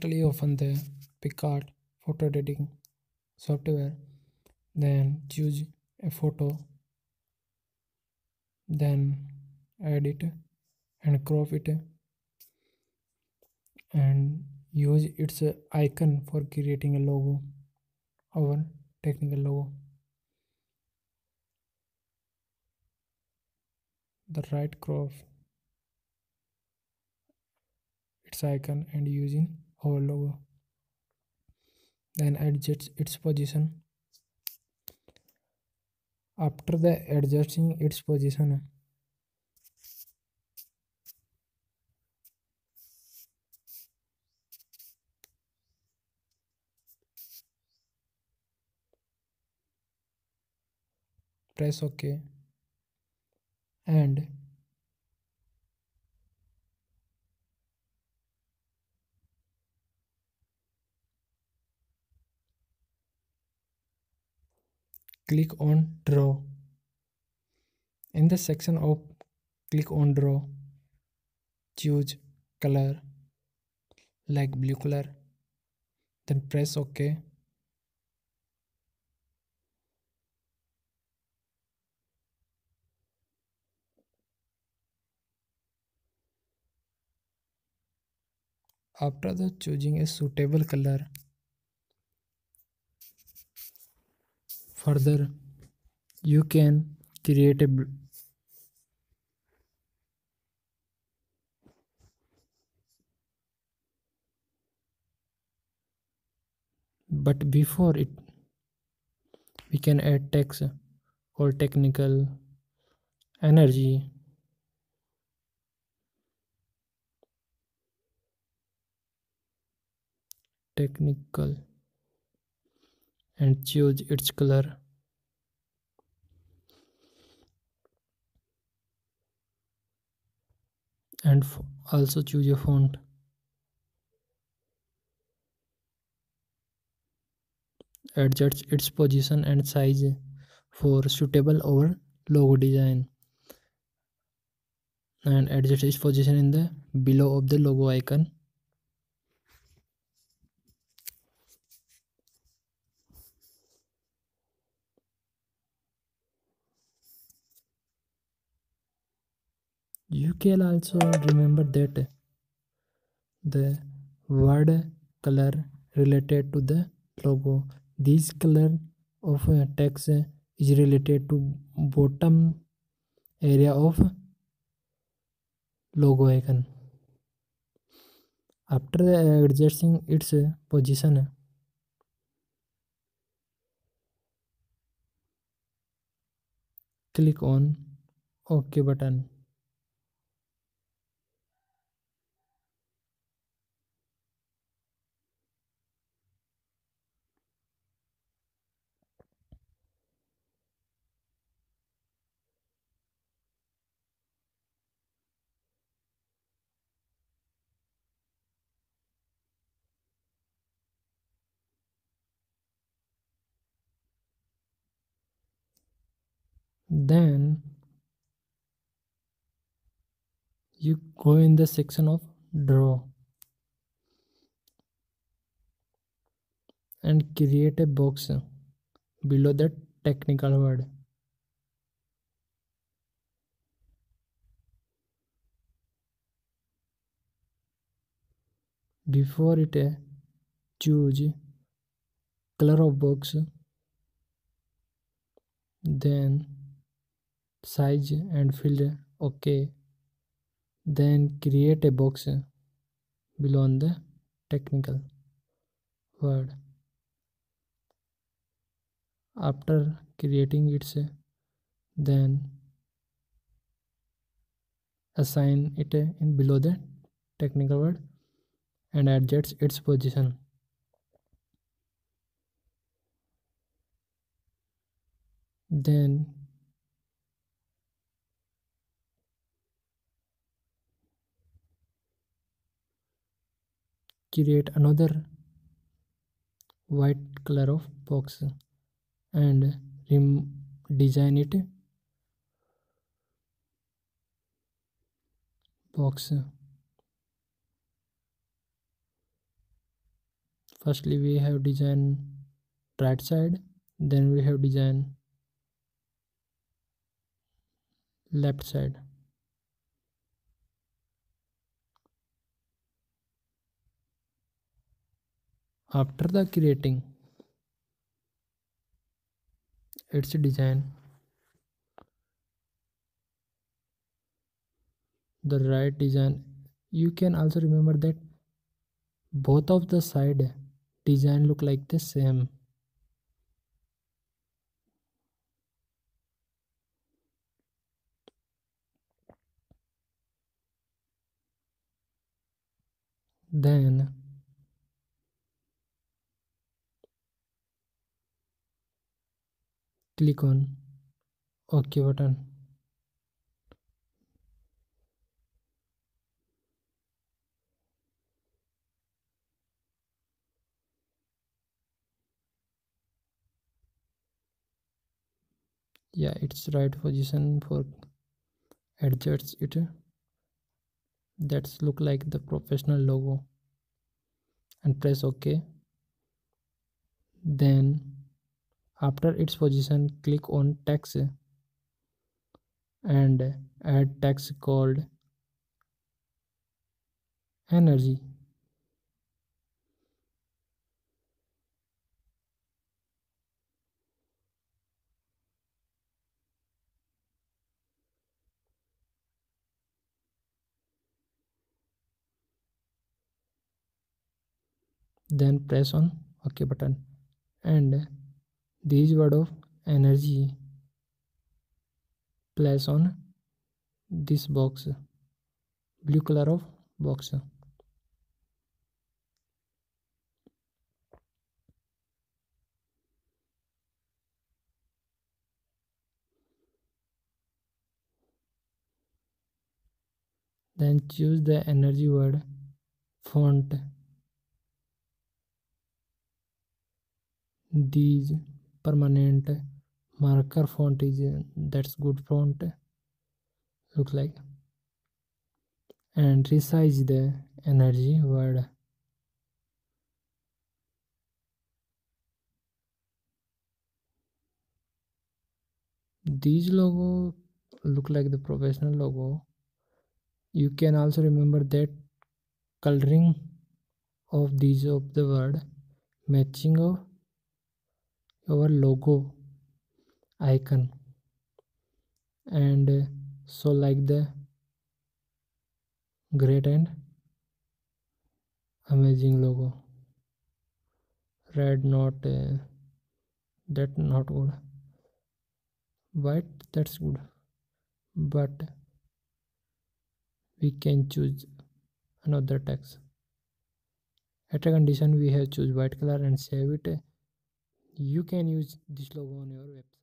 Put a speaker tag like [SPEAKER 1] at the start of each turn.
[SPEAKER 1] open the PicArt photo editing software, then choose a photo, then edit and crop it and use its icon for creating a logo, our technical logo. The right crop its icon and using our logo, then adjust its position. After the adjusting its position, press OK and click on draw. In the section of click on draw, choose color like blue color, then press OK. After the choosing a suitable color, further you can create a but before it we can add text or technical energy, technical, and choose its color and also choose a font. Adjust its position and size for suitable our logo design and adjust its position in the below of the logo icon. You can also remember that the word color related to the logo. This color of text is related to bottom area of logo icon. After adjusting its position, click on OK button. Then you go in the section of draw and create a box below the technical word. Before it, choose color of box, then size and fill OK. Then create a box below on the technical word. After creating it, then assign it in below the technical word and adjust its position. Then create another white color of box and design it box Firstly we have design right side, then we have design left side. After the creating its design, the right design, you can also remember that both of the side design look like the same. Then click on OK button. Yeah, it's right position for adjust it. That's look like the professional logo, and press OK. Then after its position, click on text and add text called energy. Then press on OK button, and this word of energy place on this box, blue color of box. Then choose the energy word font. These permanent marker font is that's good font look like, and resize the energy word. These logo look like the professional logo. You can also remember that coloring of these of the word matching of our logo icon, and so like the great and amazing logo. Red not that not good. White that's good, but we can choose another text. At a condition we have choose white color and save it. You can use this logo on your website.